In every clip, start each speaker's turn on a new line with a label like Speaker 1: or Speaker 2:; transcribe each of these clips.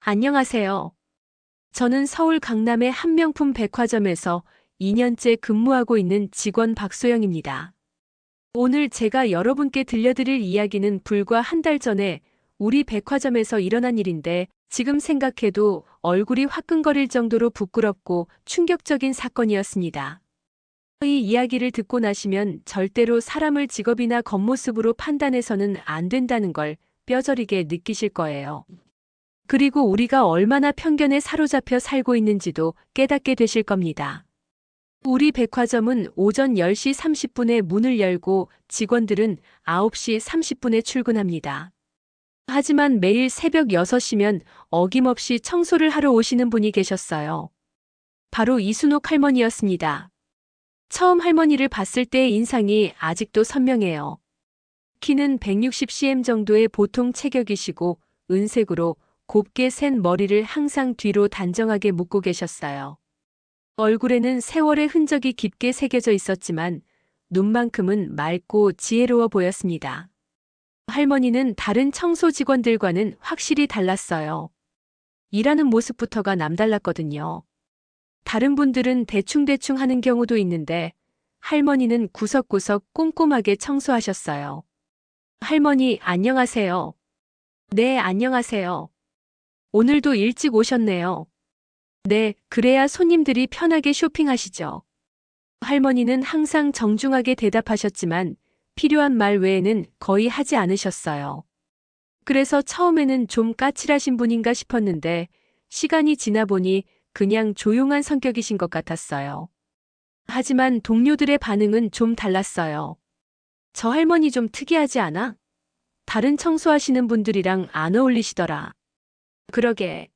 Speaker 1: 안녕하세요. 저는 서울 강남의 한 명품 백화점에서 2년째 근무하고 있는 직원 박소영입니다. 오늘 제가 여러분께 들려드릴 이야기는 불과 한 달 전에 우리 백화점에서 일어난 일인데 지금 생각해도 얼굴이 화끈거릴 정도로 부끄럽고 충격적인 사건이었습니다. 이 이야기를 듣고 나시면 절대로 사람을 직업이나 겉모습으로 판단해서는 안 된다는 걸 뼈저리게 느끼실 거예요. 그리고 우리가 얼마나 편견에 사로잡혀 살고 있는지도 깨닫게 되실 겁니다. 우리 백화점은 오전 10시 30분에 문을 열고 직원들은 9시 30분에 출근합니다. 하지만 매일 새벽 6시면 어김없이 청소를 하러 오시는 분이 계셨어요. 바로 이순옥 할머니였습니다. 처음 할머니를 봤을 때의 인상이 아직도 선명해요. 키는 160cm 정도의 보통 체격이시고 은색으로 곱게 센 머리를 항상 뒤로 단정하게 묶고 계셨어요. 얼굴에는 세월의 흔적이 깊게 새겨져 있었지만 눈만큼은 맑고 지혜로워 보였습니다. 할머니는 다른 청소 직원들과는 확실히 달랐어요. 일하는 모습부터가 남달랐거든요. 다른 분들은 대충대충 하는 경우도 있는데 할머니는 구석구석 꼼꼼하게 청소하셨어요. 할머니, 안녕하세요. 네, 안녕하세요. 오늘도 일찍 오셨네요. 네, 그래야 손님들이 편하게 쇼핑하시죠. 할머니는 항상 정중하게 대답하셨지만 필요한 말 외에는 거의 하지 않으셨어요. 그래서 처음에는 좀 까칠하신 분인가 싶었는데 시간이 지나 보니 그냥 조용한 성격이신 것 같았어요. 하지만 동료들의 반응은 좀 달랐어요. 저 할머니 좀 특이하지 않아? 다른 청소하시는 분들이랑 안 어울리시더라. 그러게.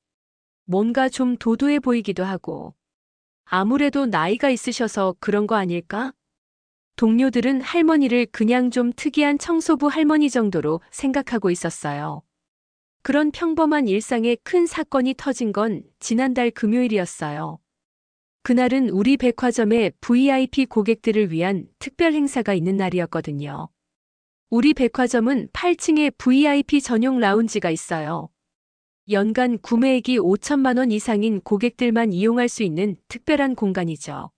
Speaker 1: 뭔가 좀 도도해 보이기도 하고. 아무래도 나이가 있으셔서 그런 거 아닐까? 동료들은 할머니를 그냥 좀 특이한 청소부 할머니 정도로 생각하고 있었어요. 그런 평범한 일상에 큰 사건이 터진 건 지난달 금요일이었어요. 그날은 우리 백화점에 VIP 고객들을 위한 특별 행사가 있는 날이었거든요. 우리 백화점은 8층에 VIP 전용 라운지가 있어요. 연간 구매액이 5천만 원 이상인 고객들만 이용할 수 있는 특별한 공간이죠.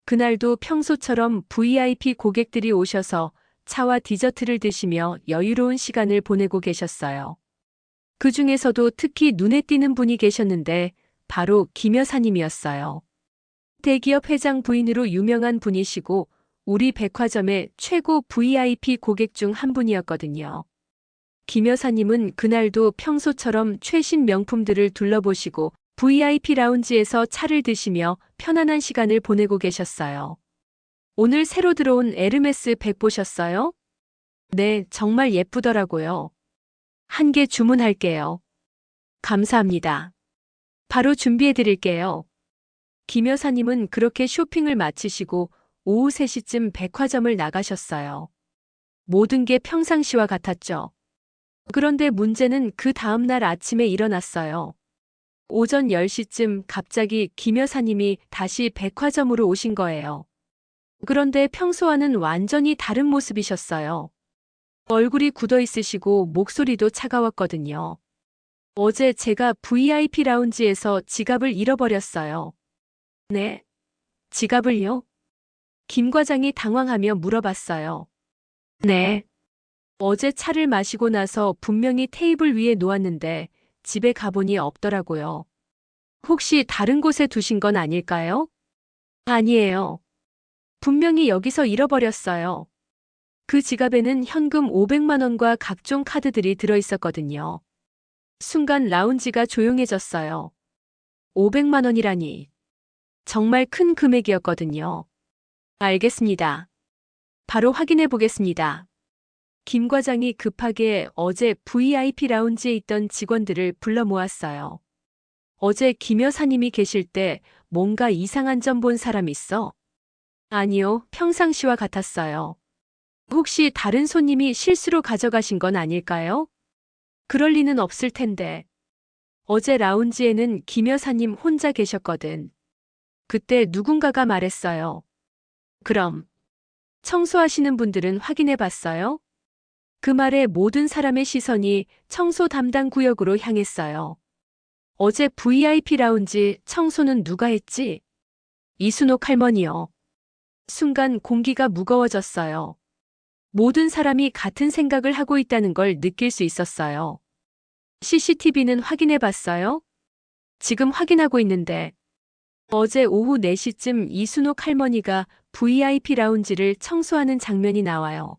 Speaker 1: 그날도 평소처럼 VIP 고객들이 오셔서 차와 디저트를 드시며 여유로운 시간을 보내고 계셨어요. 그 중에서도 특히 눈에 띄는 분이 계셨는데 바로 김 여사님이었어요. 대기업 회장 부인으로 유명한 분이시고 우리 백화점의 최고 VIP 고객 중 한 분이었거든요. 김 여사님은 그날도 평소처럼 최신 명품들을 둘러보시고 VIP 라운지에서 차를 드시며 편안한 시간을 보내고 계셨어요. 오늘 새로 들어온 에르메스 백 보셨어요? 네, 정말 예쁘더라고요. 한 개 주문할게요. 감사합니다. 바로 준비해 드릴게요. 김 여사님은 그렇게 쇼핑을 마치시고 오후 3시쯤 백화점을 나가셨어요. 모든 게 평상시와 같았죠. 그런데 문제는 그 다음날 아침에 일어났어요. 오전 10시쯤 갑자기 김 여사님이 다시 백화점으로 오신 거예요. 그런데 평소와는 완전히 다른 모습이셨어요. 얼굴이 굳어 있으시고 목소리도 차가웠거든요. 어제 제가 VIP 라운지에서 지갑을 잃어버렸어요. 네, 지갑을요? 김 과장이 당황하며 물어봤어요. 네. 어제 차를 마시고 나서 분명히 테이블 위에 놓았는데 집에 가보니 없더라고요. 혹시 다른 곳에 두신 건 아닐까요? 아니에요. 분명히 여기서 잃어버렸어요. 그 지갑에는 현금 500만 원과 각종 카드들이 들어 있었거든요. 순간 라운지가 조용해졌어요. 500만 원이라니. 정말 큰 금액이었거든요. 알겠습니다. 바로 확인해 보겠습니다. 김 과장이 급하게 어제 VIP 라운지에 있던 직원들을 불러 모았어요. 어제 김 여사님이 계실 때 뭔가 이상한 점 본 사람 있어? 아니요, 평상시와 같았어요. 혹시 다른 손님이 실수로 가져가신 건 아닐까요? 그럴 리는 없을 텐데. 어제 라운지에는 김 여사님 혼자 계셨거든. 그때 누군가가 말했어요. 그럼 청소하시는 분들은 확인해 봤어요? 그 말에 모든 사람의 시선이 청소 담당 구역으로 향했어요. 어제 VIP 라운지 청소는 누가 했지? 이순옥 할머니요. 순간 공기가 무거워졌어요. 모든 사람이 같은 생각을 하고 있다는 걸 느낄 수 있었어요. CCTV는 확인해 봤어요? 지금 확인하고 있는데. 어제 오후 4시쯤 이순옥 할머니가 VIP 라운지를 청소하는 장면이 나와요.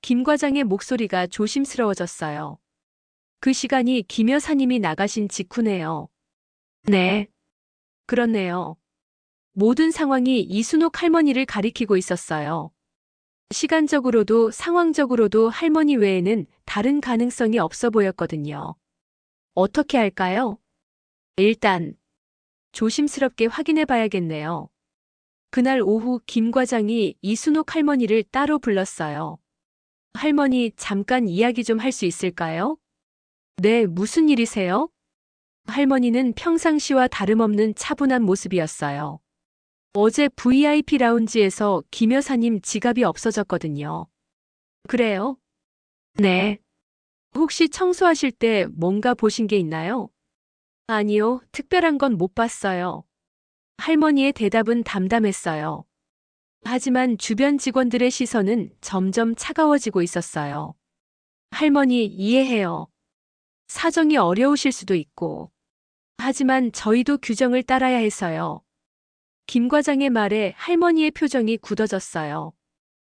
Speaker 1: 김 과장의 목소리가 조심스러워졌어요. 그 시간이 김 여사님이 나가신 직후네요. 네. 그렇네요. 모든 상황이 이순옥 할머니를 가리키고 있었어요. 시간적으로도 상황적으로도 할머니 외에는 다른 가능성이 없어 보였거든요. 어떻게 할까요? 일단 조심스럽게 확인해 봐야겠네요. 그날 오후 김 과장이 이순옥 할머니를 따로 불렀어요. 할머니, 잠깐 이야기 좀 할 수 있을까요? 네, 무슨 일이세요? 할머니는 평상시와 다름없는 차분한 모습이었어요. 어제 VIP 라운지에서 김 여사님 지갑이 없어졌거든요. 그래요? 네. 혹시 청소하실 때 뭔가 보신 게 있나요? 아니요, 특별한 건 못 봤어요. 할머니의 대답은 담담했어요. 하지만 주변 직원들의 시선은 점점 차가워지고 있었어요. 할머니, 이해해요. 사정이 어려우실 수도 있고. 하지만 저희도 규정을 따라야 해서요. 김 과장의 말에 할머니의 표정이 굳어졌어요.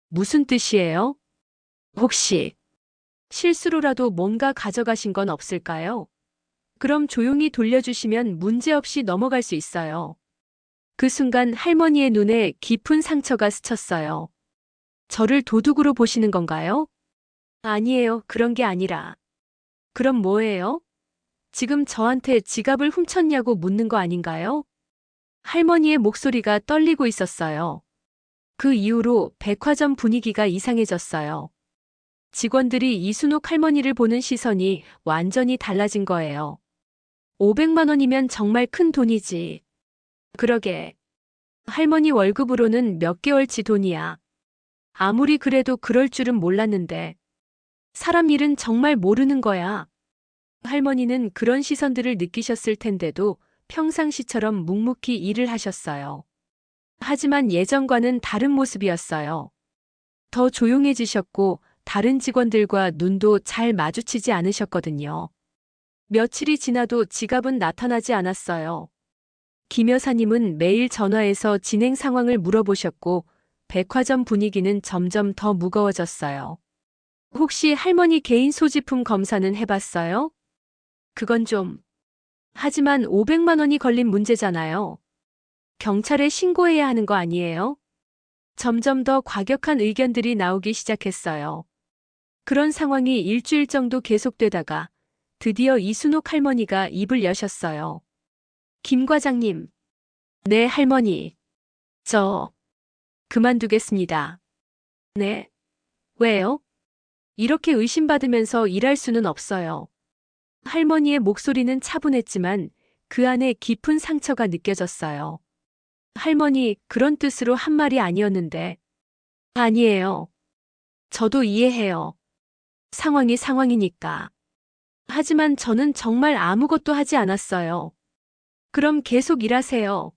Speaker 1: 무슨 뜻이에요? 혹시 실수로라도 뭔가 가져가신 건 없을까요? 그럼 조용히 돌려주시면 문제없이 넘어갈 수 있어요. 그 순간 할머니의 눈에 깊은 상처가 스쳤어요. 저를 도둑으로 보시는 건가요? 아니에요. 그런 게 아니라. 그럼 뭐예요? 지금 저한테 지갑을 훔쳤냐고 묻는 거 아닌가요? 할머니의 목소리가 떨리고 있었어요. 그 이후로 백화점 분위기가 이상해졌어요. 직원들이 이순옥 할머니를 보는 시선이 완전히 달라진 거예요. 500만 원이면 정말 큰 돈이지. 그러게. 할머니 월급으로는 몇 개월치 돈이야. 아무리 그래도 그럴 줄은 몰랐는데. 사람 일은 정말 모르는 거야. 할머니는 그런 시선들을 느끼셨을 텐데도 평상시처럼 묵묵히 일을 하셨어요. 하지만 예전과는 다른 모습이었어요. 더 조용해지셨고 다른 직원들과 눈도 잘 마주치지 않으셨거든요. 며칠이 지나도 지갑은 나타나지 않았어요. 김 여사님은 매일 전화해서 진행 상황을 물어보셨고 백화점 분위기는 점점 더 무거워졌어요. 혹시 할머니 개인 소지품 검사는 해봤어요? 그건 좀. 하지만 500만 원이 걸린 문제잖아요. 경찰에 신고해야 하는 거 아니에요? 점점 더 과격한 의견들이 나오기 시작했어요. 그런 상황이 일주일 정도 계속되다가 드디어 이순옥 할머니가 입을 여셨어요. 김 과장님. 네, 할머니. 저 그만두겠습니다. 네. 왜요? 이렇게 의심받으면서 일할 수는 없어요. 할머니의 목소리는 차분했지만 그 안에 깊은 상처가 느껴졌어요. 할머니, 그런 뜻으로 한 말이 아니었는데. 아니에요. 저도 이해해요. 상황이 상황이니까. 하지만 저는 정말 아무것도 하지 않았어요. 그럼 계속 일하세요.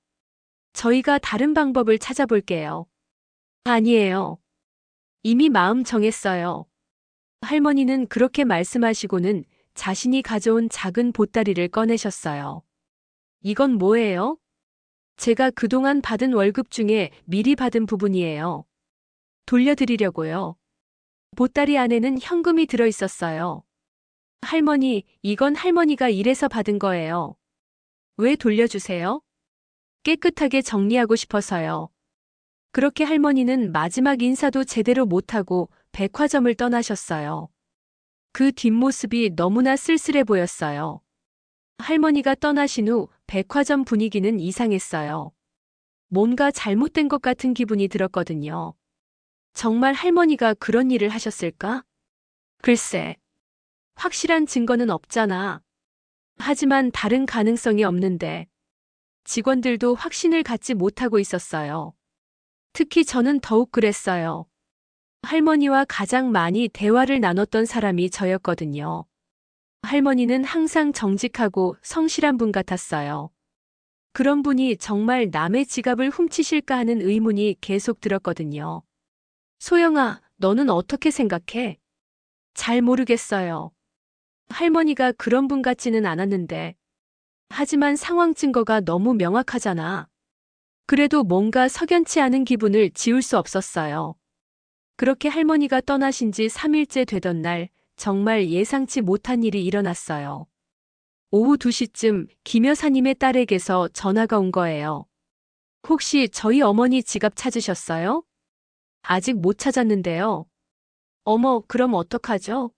Speaker 1: 저희가 다른 방법을 찾아볼게요. 아니에요. 이미 마음 정했어요. 할머니는 그렇게 말씀하시고는 자신이 가져온 작은 보따리를 꺼내셨어요. 이건 뭐예요? 제가 그동안 받은 월급 중에 미리 받은 부분이에요. 돌려드리려고요. 보따리 안에는 현금이 들어 있었어요. 할머니, 이건 할머니가 일해서 받은 거예요. 왜 돌려주세요? 깨끗하게 정리하고 싶어서요. 그렇게 할머니는 마지막 인사도 제대로 못하고 백화점을 떠나셨어요. 그 뒷모습이 너무나 쓸쓸해 보였어요. 할머니가 떠나신 후 백화점 분위기는 이상했어요. 뭔가 잘못된 것 같은 기분이 들었거든요. 정말 할머니가 그런 일을 하셨을까? 글쎄, 확실한 증거는 없잖아. 하지만 다른 가능성이 없는데 직원들도 확신을 갖지 못하고 있었어요. 특히 저는 더욱 그랬어요. 할머니와 가장 많이 대화를 나눴던 사람이 저였거든요. 할머니는 항상 정직하고 성실한 분 같았어요. 그런 분이 정말 남의 지갑을 훔치실까 하는 의문이 계속 들었거든요. 소영아, 너는 어떻게 생각해? 잘 모르겠어요. 할머니가 그런 분 같지는 않았는데. 하지만 상황 증거가 너무 명확하잖아. 그래도 뭔가 석연치 않은 기분을 지울 수 없었어요. 그렇게 할머니가 떠나신 지 3일째 되던 날, 정말 예상치 못한 일이 일어났어요. 오후 2시쯤 김 여사님의 딸에게서 전화가 온 거예요. 혹시 저희 어머니 지갑 찾으셨어요? 아직 못 찾았는데요. 어머, 그럼 어떡하죠?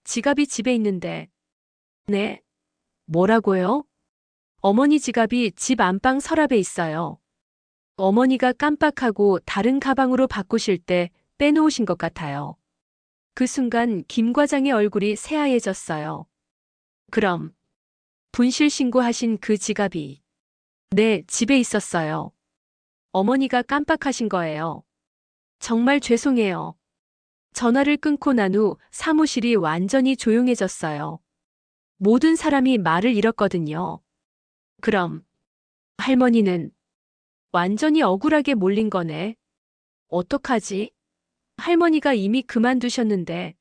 Speaker 1: 지갑이 집에 있는데. 네. 뭐라고요? 어머니 지갑이 집 안방 서랍에 있어요. 어머니가 깜빡하고 다른 가방으로 바꾸실 때 빼놓으신 것 같아요. 그 순간 김 과장의 얼굴이 새하얘졌어요. 그럼 분실 신고하신 그 지갑이 네, 집에 있었어요. 어머니가 깜빡하신 거예요. 정말 죄송해요. 전화를 끊고 난 후 사무실이 완전히 조용해졌어요. 모든 사람이 말을 잃었거든요. 그럼 할머니는 완전히 억울하게 몰린 거네. 어떡하지? 할머니가 이미 그만두셨는데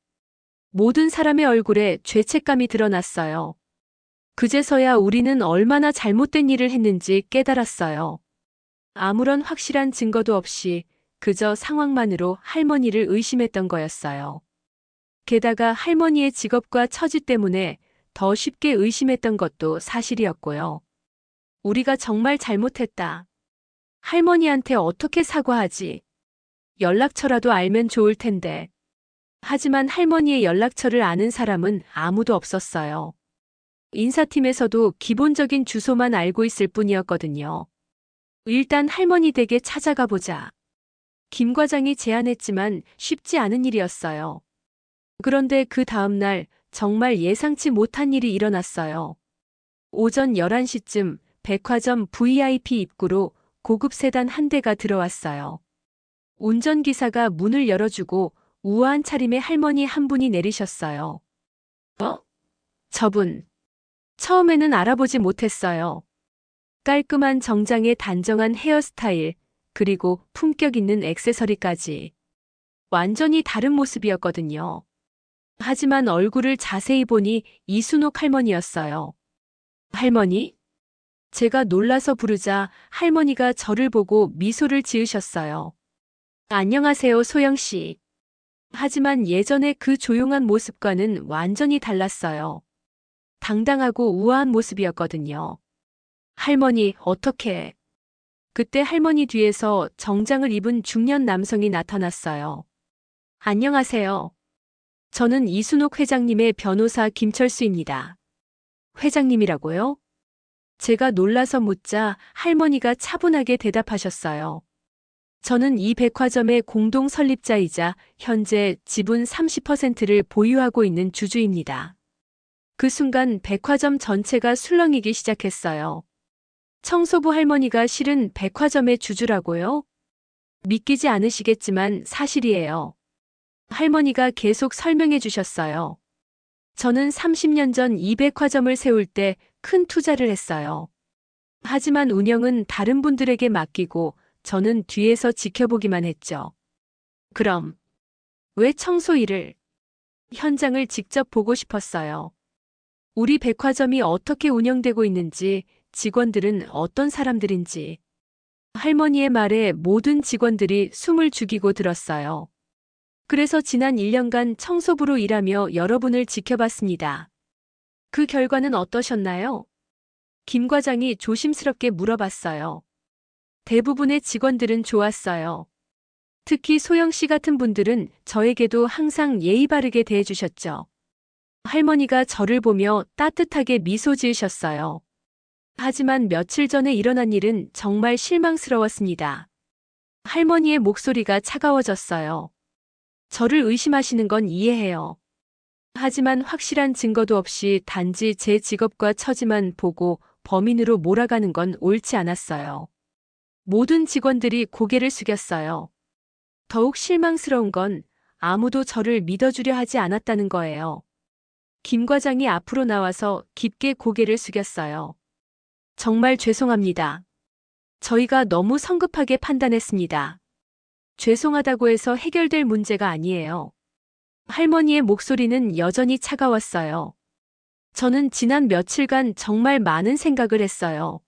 Speaker 1: 모든 사람의 얼굴에 죄책감이 드러났어요. 그제서야 우리는 얼마나 잘못된 일을 했는지 깨달았어요. 아무런 확실한 증거도 없이 그저 상황만으로 할머니를 의심했던 거였어요. 게다가 할머니의 직업과 처지 때문에 더 쉽게 의심했던 것도 사실이었고요. 우리가 정말 잘못했다. 할머니한테 어떻게 사과하지? 연락처라도 알면 좋을 텐데. 하지만 할머니의 연락처를 아는 사람은 아무도 없었어요. 인사팀에서도 기본적인 주소만 알고 있을 뿐이었거든요. 일단 할머니 댁에 찾아가 보자. 김 과장이 제안했지만 쉽지 않은 일이었어요. 그런데 그 다음 날 정말 예상치 못한 일이 일어났어요. 오전 11시쯤 백화점 VIP 입구로 고급 세단 한 대가 들어왔어요. 운전기사가 문을 열어주고 우아한 차림의 할머니 한 분이 내리셨어요. 저분. 처음에는 알아보지 못했어요. 깔끔한 정장에 단정한 헤어스타일, 그리고 품격 있는 액세서리까지. 완전히 다른 모습이었거든요. 하지만 얼굴을 자세히 보니 이순옥 할머니였어요. 할머니? 제가 놀라서 부르자 할머니가 저를 보고 미소를 지으셨어요. 안녕하세요, 소영씨. 하지만 예전의 그 조용한 모습과는 완전히 달랐어요. 당당하고 우아한 모습이었거든요. 할머니, 어떻게? 그때 할머니 뒤에서 정장을 입은 중년 남성이 나타났어요. 안녕하세요. 저는 이순옥 회장님의 변호사 김철수입니다. 회장님이라고요? 제가 놀라서 묻자 할머니가 차분하게 대답하셨어요. 저는 이 백화점의 공동 설립자이자 현재 지분 30%를 보유하고 있는 주주입니다. 그 순간 백화점 전체가 술렁이기 시작했어요. 청소부 할머니가 실은 백화점의 주주라고요? 믿기지 않으시겠지만 사실이에요. 할머니가 계속 설명해 주셨어요. 저는 30년 전 이 백화점을 세울 때 큰 투자를 했어요. 하지만 운영은 다른 분들에게 맡기고 저는 뒤에서 지켜보기만 했죠. 그럼 왜 청소 일을? 현장을 직접 보고 싶었어요. 우리 백화점이 어떻게 운영되고 있는지, 직원들은 어떤 사람들인지. 할머니의 말에 모든 직원들이 숨을 죽이고 들었어요. 그래서 지난 1년간 청소부로 일하며 여러분을 지켜봤습니다. 그 결과는 어떠셨나요? 김 과장이 조심스럽게 물어봤어요. 대부분의 직원들은 좋았어요. 특히 소영 씨 같은 분들은 저에게도 항상 예의 바르게 대해주셨죠. 할머니가 저를 보며 따뜻하게 미소 지으셨어요. 하지만 며칠 전에 일어난 일은 정말 실망스러웠습니다. 할머니의 목소리가 차가워졌어요. 저를 의심하시는 건 이해해요. 하지만 확실한 증거도 없이 단지 제 직업과 처지만 보고 범인으로 몰아가는 건 옳지 않았어요. 모든 직원들이 고개를 숙였어요. 더욱 실망스러운 건 아무도 저를 믿어주려 하지 않았다는 거예요. 김 과장이 앞으로 나와서 깊게 고개를 숙였어요. 정말 죄송합니다. 저희가 너무 성급하게 판단했습니다. 죄송하다고 해서 해결될 문제가 아니에요. 할머니의 목소리는 여전히 차가웠어요. 저는 지난 며칠간 정말 많은 생각을 했어요.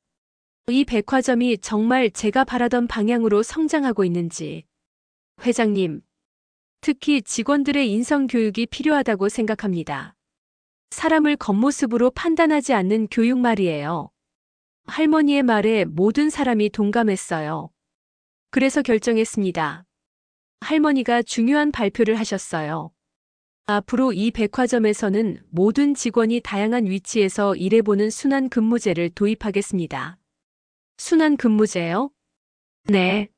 Speaker 1: 이 백화점이 정말 제가 바라던 방향으로 성장하고 있는지. 회장님, 특히 직원들의 인성 교육이 필요하다고 생각합니다. 사람을 겉모습으로 판단하지 않는 교육 말이에요. 할머니의 말에 모든 사람이 동감했어요. 그래서 결정했습니다. 할머니가 중요한 발표를 하셨어요. 앞으로 이 백화점에서는 모든 직원이 다양한 위치에서 일해보는 순환 근무제를 도입하겠습니다. 순환 근무제요? 네.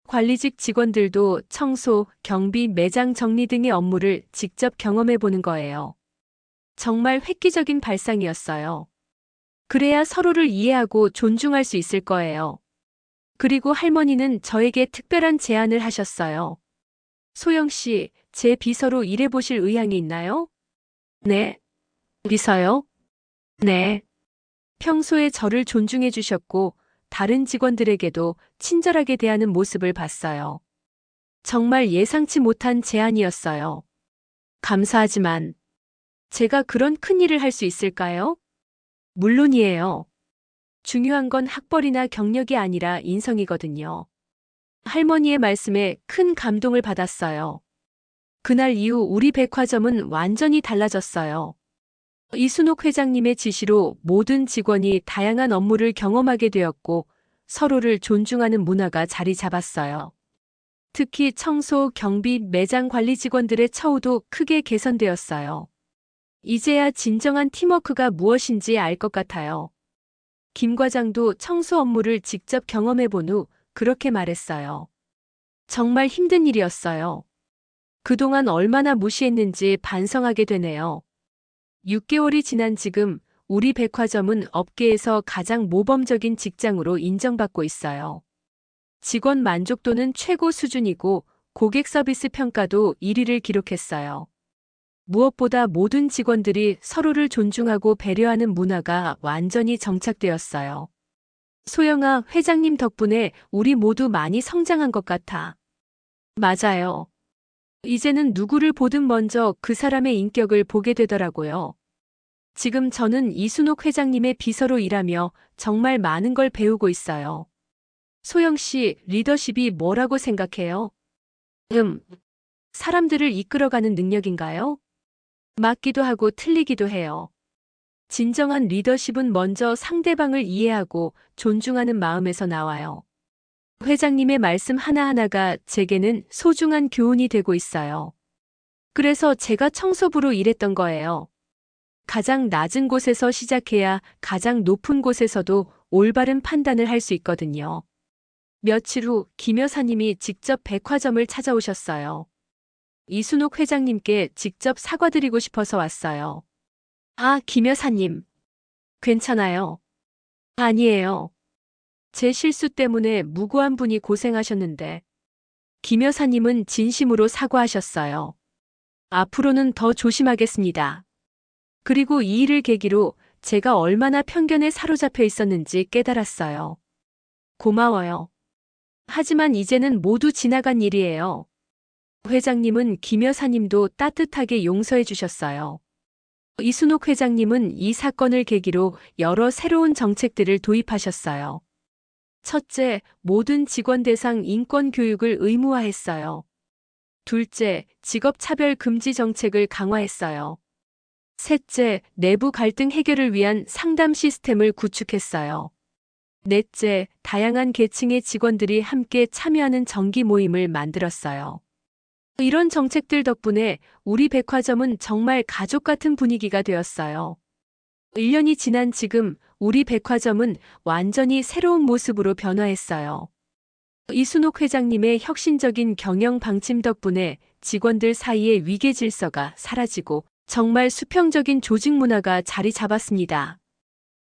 Speaker 1: 관리직 직원들도 청소, 경비, 매장 정리 등의 업무를 직접 경험해보는 거예요. 정말 획기적인 발상이었어요. 그래야 서로를 이해하고 존중할 수 있을 거예요. 그리고 할머니는 저에게 특별한 제안을 하셨어요. 소영 씨, 제 비서로 일해보실 의향이 있나요? 네. 비서요? 네. 평소에 저를 존중해 주셨고, 다른 직원들에게도 친절하게 대하는 모습을 봤어요. 정말 예상치 못한 제안이었어요. 감사하지만, 제가 그런 큰 일을 할 수 있을까요? 물론이에요. 중요한 건 학벌이나 경력이 아니라 인성이거든요. 할머니의 말씀에 큰 감동을 받았어요. 그날 이후 우리 백화점은 완전히 달라졌어요. 이순옥 회장님의 지시로 모든 직원이 다양한 업무를 경험하게 되었고 서로를 존중하는 문화가 자리 잡았어요. 특히 청소, 경비, 매장 관리 직원들의 처우도 크게 개선되었어요. 이제야 진정한 팀워크가 무엇인지 알 것 같아요. 김 과장도 청소 업무를 직접 경험해 본 후 그렇게 말했어요. 정말 힘든 일이었어요. 그동안 얼마나 무시했는지 반성하게 되네요. 6개월이 지난 지금 우리 백화점은 업계에서 가장 모범적인 직장으로 인정받고 있어요. 직원 만족도는 최고 수준이고 고객 서비스 평가도 1위를 기록했어요. 무엇보다 모든 직원들이 서로를 존중하고 배려하는 문화가 완전히 정착되었어요. 소영아, 회장님 덕분에 우리 모두 많이 성장한 것 같아. 맞아요. 이제는 누구를 보든 먼저 그 사람의 인격을 보게 되더라고요. 지금 저는 이순옥 회장님의 비서로 일하며 정말 많은 걸 배우고 있어요. 소영 씨, 리더십이 뭐라고 생각해요? 사람들을 이끌어가는 능력인가요? 맞기도 하고 틀리기도 해요. 진정한 리더십은 먼저 상대방을 이해하고 존중하는 마음에서 나와요. 회장님의 말씀 하나하나가 제게는 소중한 교훈이 되고 있어요. 그래서 제가 청소부로 일했던 거예요. 가장 낮은 곳에서 시작해야 가장 높은 곳에서도 올바른 판단을 할 수 있거든요. 며칠 후 김 여사님이 직접 백화점을 찾아오셨어요. 이순옥 회장님께 직접 사과드리고 싶어서 왔어요. 아, 김 여사님. 괜찮아요. 아니에요. 제 실수 때문에 무고한 분이 고생하셨는데. 김 여사님은 진심으로 사과하셨어요. 앞으로는 더 조심하겠습니다. 그리고 이 일을 계기로 제가 얼마나 편견에 사로잡혀 있었는지 깨달았어요. 고마워요. 하지만 이제는 모두 지나간 일이에요. 회장님은 김 여사님도 따뜻하게 용서해 주셨어요. 이순옥 회장님은 이 사건을 계기로 여러 새로운 정책들을 도입하셨어요. 첫째, 모든 직원 대상 인권 교육을 의무화했어요. 둘째, 직업차별 금지 정책을 강화했어요. 셋째, 내부 갈등 해결을 위한 상담 시스템을 구축했어요. 넷째, 다양한 계층의 직원들이 함께 참여하는 정기 모임을 만들었어요. 이런 정책들 덕분에 우리 백화점은 정말 가족 같은 분위기가 되었어요. 1년이 지난 지금 우리 백화점은 완전히 새로운 모습으로 변화했어요. 이순옥 회장님의 혁신적인 경영 방침 덕분에 직원들 사이의 위계 질서가 사라지고 정말 수평적인 조직 문화가 자리 잡았습니다.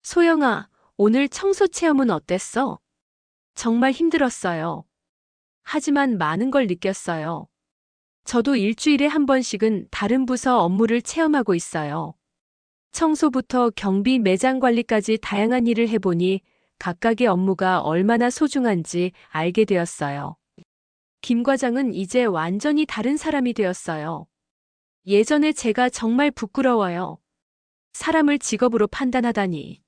Speaker 1: 소영아, 오늘 청소 체험은 어땠어? 정말 힘들었어요. 하지만 많은 걸 느꼈어요. 저도 일주일에 한 번씩은 다른 부서 업무를 체험하고 있어요. 청소부터 경비, 매장 관리까지 다양한 일을 해보니 각각의 업무가 얼마나 소중한지 알게 되었어요. 김 과장은 이제 완전히 다른 사람이 되었어요. 예전에 제가 정말 부끄러워요. 사람을 직업으로 판단하다니.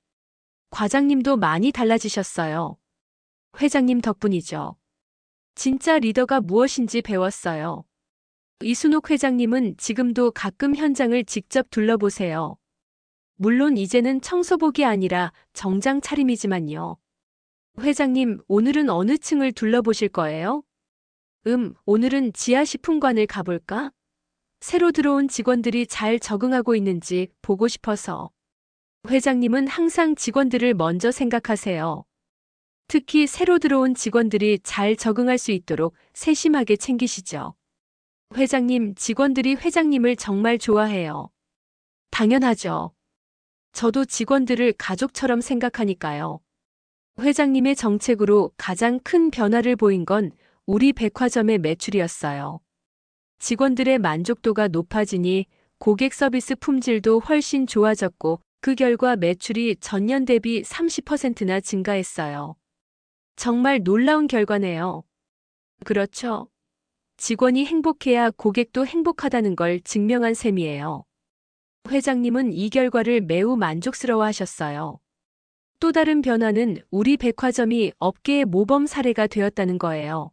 Speaker 1: 과장님도 많이 달라지셨어요. 회장님 덕분이죠. 진짜 리더가 무엇인지 배웠어요. 이순옥 회장님은 지금도 가끔 현장을 직접 둘러보세요. 물론 이제는 청소복이 아니라 정장 차림이지만요. 회장님, 오늘은 어느 층을 둘러보실 거예요? 오늘은 지하식품관을 가볼까? 새로 들어온 직원들이 잘 적응하고 있는지 보고 싶어서. 회장님은 항상 직원들을 먼저 생각하세요. 특히 새로 들어온 직원들이 잘 적응할 수 있도록 세심하게 챙기시죠. 회장님, 직원들이 회장님을 정말 좋아해요. 당연하죠. 저도 직원들을 가족처럼 생각하니까요. 회장님의 정책으로 가장 큰 변화를 보인 건 우리 백화점의 매출이었어요. 직원들의 만족도가 높아지니 고객 서비스 품질도 훨씬 좋아졌고 그 결과 매출이 전년 대비 30%나 증가했어요. 정말 놀라운 결과네요. 그렇죠. 직원이 행복해야 고객도 행복하다는 걸 증명한 셈이에요. 회장님은 이 결과를 매우 만족스러워 하셨어요. 또 다른 변화는 우리 백화점이 업계의 모범 사례가 되었다는 거예요.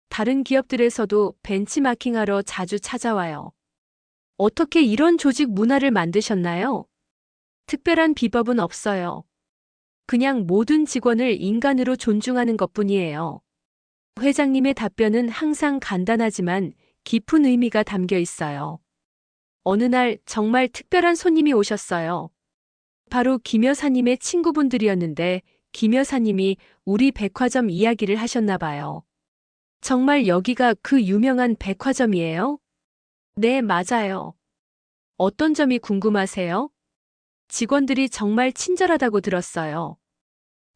Speaker 1: 다른 기업들에서도 벤치마킹하러 자주 찾아와요. 어떻게 이런 조직 문화를 만드셨나요? 특별한 비법은 없어요. 그냥 모든 직원을 인간으로 존중하는 것뿐이에요. 회장님의 답변은 항상 간단하지만 깊은 의미가 담겨 있어요. 어느 날 정말 특별한 손님이 오셨어요. 바로 김 여사님의 친구분들이었는데 김 여사님이 우리 백화점 이야기를 하셨나 봐요. 정말 여기가 그 유명한 백화점이에요? 네, 맞아요. 어떤 점이 궁금하세요? 직원들이 정말 친절하다고 들었어요.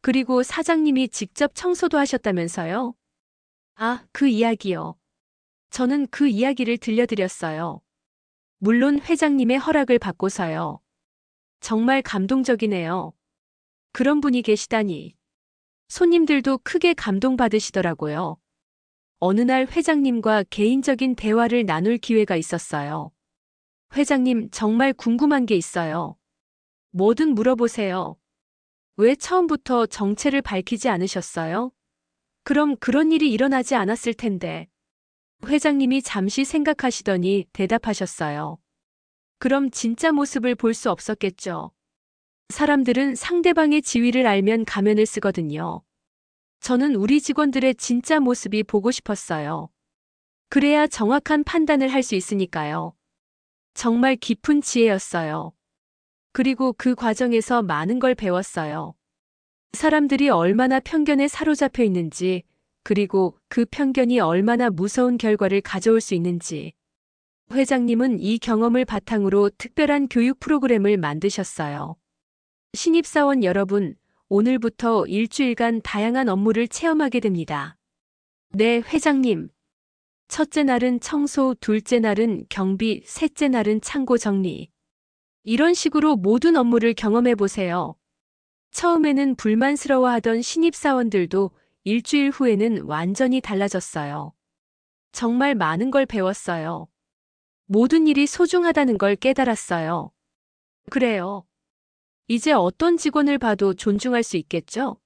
Speaker 1: 그리고 사장님이 직접 청소도 하셨다면서요? 아, 그 이야기요. 저는 그 이야기를 들려드렸어요. 물론 회장님의 허락을 받고서요. 정말 감동적이네요. 그런 분이 계시다니. 손님들도 크게 감동받으시더라고요. 어느 날 회장님과 개인적인 대화를 나눌 기회가 있었어요. 회장님, 정말 궁금한 게 있어요. 뭐든 물어보세요. 왜 처음부터 정체를 밝히지 않으셨어요? 그럼 그런 일이 일어나지 않았을 텐데. 회장님이 잠시 생각하시더니 대답하셨어요. 그럼 진짜 모습을 볼 수 없었겠죠. 사람들은 상대방의 지위를 알면 가면을 쓰거든요. 저는 우리 직원들의 진짜 모습이 보고 싶었어요. 그래야 정확한 판단을 할 수 있으니까요. 정말 깊은 지혜였어요. 그리고 그 과정에서 많은 걸 배웠어요. 사람들이 얼마나 편견에 사로잡혀 있는지, 그리고 그 편견이 얼마나 무서운 결과를 가져올 수 있는지. 회장님은 이 경험을 바탕으로 특별한 교육 프로그램을 만드셨어요. 신입사원 여러분, 오늘부터 일주일간 다양한 업무를 체험하게 됩니다. 네, 회장님. 첫째 날은 청소, 둘째 날은 경비, 셋째 날은 창고 정리. 이런 식으로 모든 업무를 경험해 보세요. 처음에는 불만스러워하던 신입사원들도 일주일 후에는 완전히 달라졌어요. 정말 많은 걸 배웠어요. 모든 일이 소중하다는 걸 깨달았어요. 그래요. 이제 어떤 직원을 봐도 존중할 수 있겠죠?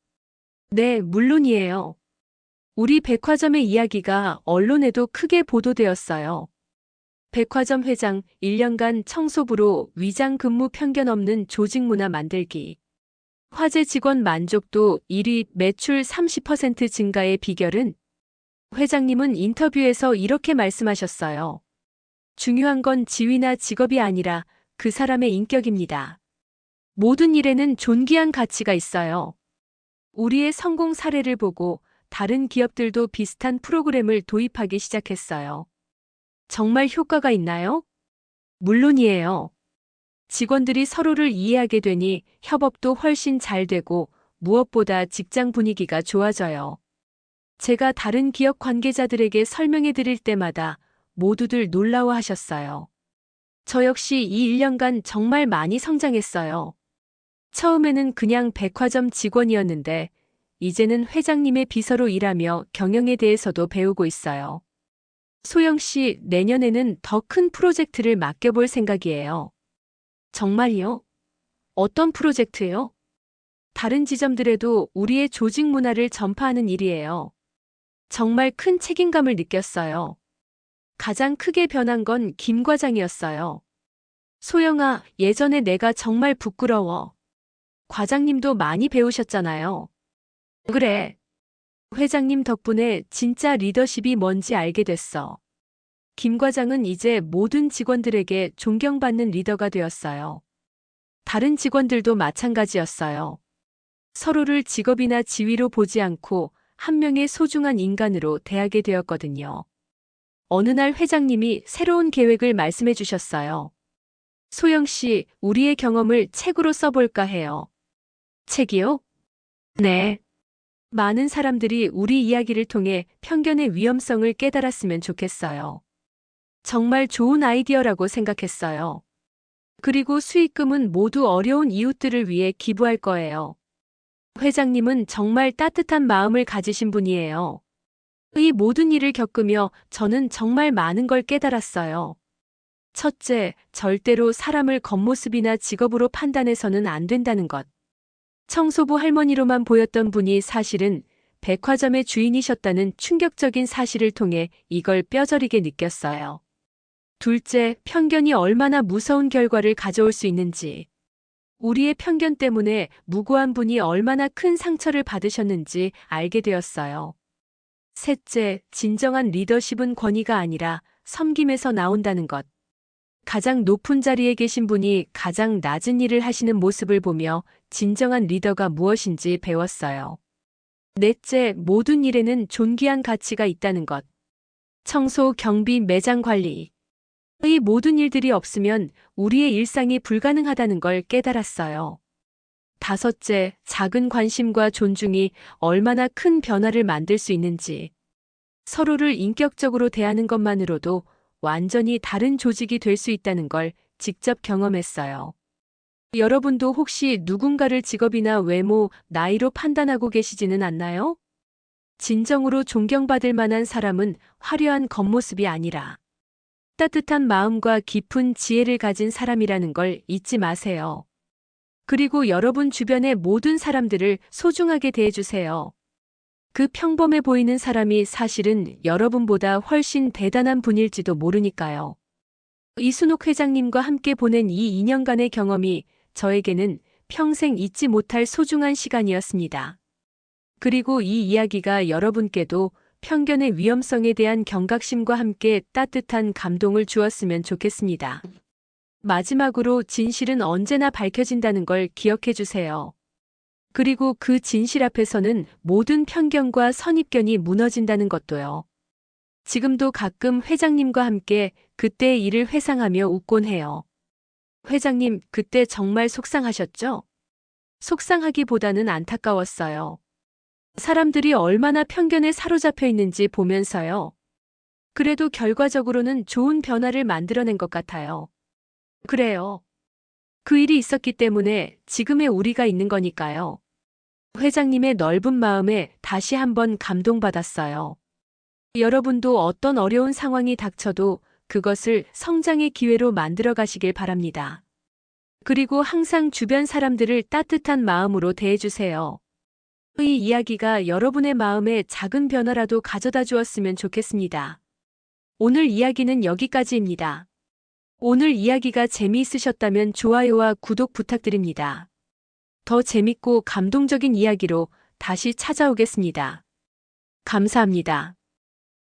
Speaker 1: 네, 물론이에요. 우리 백화점의 이야기가 언론에도 크게 보도되었어요. 백화점 회장 1년간 청소부로 위장 근무 편견 없는 조직 문화 만들기. 화재 직원 만족도 1위, 매출 30% 증가의 비결은? 회장님은 인터뷰에서 이렇게 말씀하셨어요. 중요한 건 지위나 직업이 아니라 그 사람의 인격입니다. 모든 일에는 존귀한 가치가 있어요. 우리의 성공 사례를 보고 다른 기업들도 비슷한 프로그램을 도입하기 시작했어요. 정말 효과가 있나요? 물론이에요. 직원들이 서로를 이해하게 되니 협업도 훨씬 잘 되고 무엇보다 직장 분위기가 좋아져요. 제가 다른 기업 관계자들에게 설명해 드릴 때마다 모두들 놀라워하셨어요. 저 역시 이 1년간 정말 많이 성장했어요. 처음에는 그냥 백화점 직원이었는데, 이제는 회장님의 비서로 일하며 경영에 대해서도 배우고 있어요. 소영 씨, 내년에는 더 큰 프로젝트를 맡겨볼 생각이에요. 정말요? 어떤 프로젝트요? 다른 지점들에도 우리의 조직 문화를 전파하는 일이에요. 정말 큰 책임감을 느꼈어요. 가장 크게 변한 건 김 과장이었어요. 소영아, 예전에 내가 정말 부끄러워. 과장님도 많이 배우셨잖아요. 그래. 회장님 덕분에 진짜 리더십이 뭔지 알게 됐어. 김 과장은 이제 모든 직원들에게 존경받는 리더가 되었어요. 다른 직원들도 마찬가지였어요. 서로를 직업이나 지위로 보지 않고 한 명의 소중한 인간으로 대하게 되었거든요. 어느 날 회장님이 새로운 계획을 말씀해 주셨어요. 소영 씨, 우리의 경험을 책으로 써볼까 해요. 책이요? 네. 많은 사람들이 우리 이야기를 통해 편견의 위험성을 깨달았으면 좋겠어요. 정말 좋은 아이디어라고 생각했어요. 그리고 수익금은 모두 어려운 이웃들을 위해 기부할 거예요. 회장님은 정말 따뜻한 마음을 가지신 분이에요. 이 모든 일을 겪으며 저는 정말 많은 걸 깨달았어요. 첫째, 절대로 사람을 겉모습이나 직업으로 판단해서는 안 된다는 것. 청소부 할머니로만 보였던 분이 사실은 백화점의 주인이셨다는 충격적인 사실을 통해 이걸 뼈저리게 느꼈어요. 둘째, 편견이 얼마나 무서운 결과를 가져올 수 있는지. 우리의 편견 때문에 무고한 분이 얼마나 큰 상처를 받으셨는지 알게 되었어요. 셋째, 진정한 리더십은 권위가 아니라 섬김에서 나온다는 것. 가장 높은 자리에 계신 분이 가장 낮은 일을 하시는 모습을 보며 진정한 리더가 무엇인지 배웠어요. 넷째, 모든 일에는 존귀한 가치가 있다는 것. 청소, 경비, 매장 관리. 이 모든 일들이 없으면 우리의 일상이 불가능하다는 걸 깨달았어요. 다섯째, 작은 관심과 존중이 얼마나 큰 변화를 만들 수 있는지. 서로를 인격적으로 대하는 것만으로도 완전히 다른 조직이 될 수 있다는 걸 직접 경험했어요. 여러분도 혹시 누군가를 직업이나 외모, 나이로 판단하고 계시지는 않나요? 진정으로 존경받을 만한 사람은 화려한 겉모습이 아니라 따뜻한 마음과 깊은 지혜를 가진 사람이라는 걸 잊지 마세요. 그리고 여러분 주변의 모든 사람들을 소중하게 대해주세요. 그 평범해 보이는 사람이 사실은 여러분보다 훨씬 대단한 분일지도 모르니까요. 이순옥 회장님과 함께 보낸 이 2년간의 경험이 저에게는 평생 잊지 못할 소중한 시간이었습니다. 그리고 이 이야기가 여러분께도 편견의 위험성에 대한 경각심과 함께 따뜻한 감동을 주었으면 좋겠습니다. 마지막으로 진실은 언제나 밝혀진다는 걸 기억해 주세요. 그리고 그 진실 앞에서는 모든 편견과 선입견이 무너진다는 것도요. 지금도 가끔 회장님과 함께 그때의 일을 회상하며 웃곤 해요. 회장님, 그때 정말 속상하셨죠? 속상하기보다는 안타까웠어요. 사람들이 얼마나 편견에 사로잡혀 있는지 보면서요. 그래도 결과적으로는 좋은 변화를 만들어낸 것 같아요. 그래요. 그 일이 있었기 때문에 지금의 우리가 있는 거니까요. 회장님의 넓은 마음에 다시 한번 감동받았어요. 여러분도 어떤 어려운 상황이 닥쳐도 그것을 성장의 기회로 만들어 가시길 바랍니다. 그리고 항상 주변 사람들을 따뜻한 마음으로 대해주세요. 이 이야기가 여러분의 마음에 작은 변화라도 가져다 주었으면 좋겠습니다. 오늘 이야기는 여기까지입니다. 오늘 이야기가 재미있으셨다면 좋아요와 구독 부탁드립니다. 더 재밌고 감동적인 이야기로 다시 찾아오겠습니다. 감사합니다.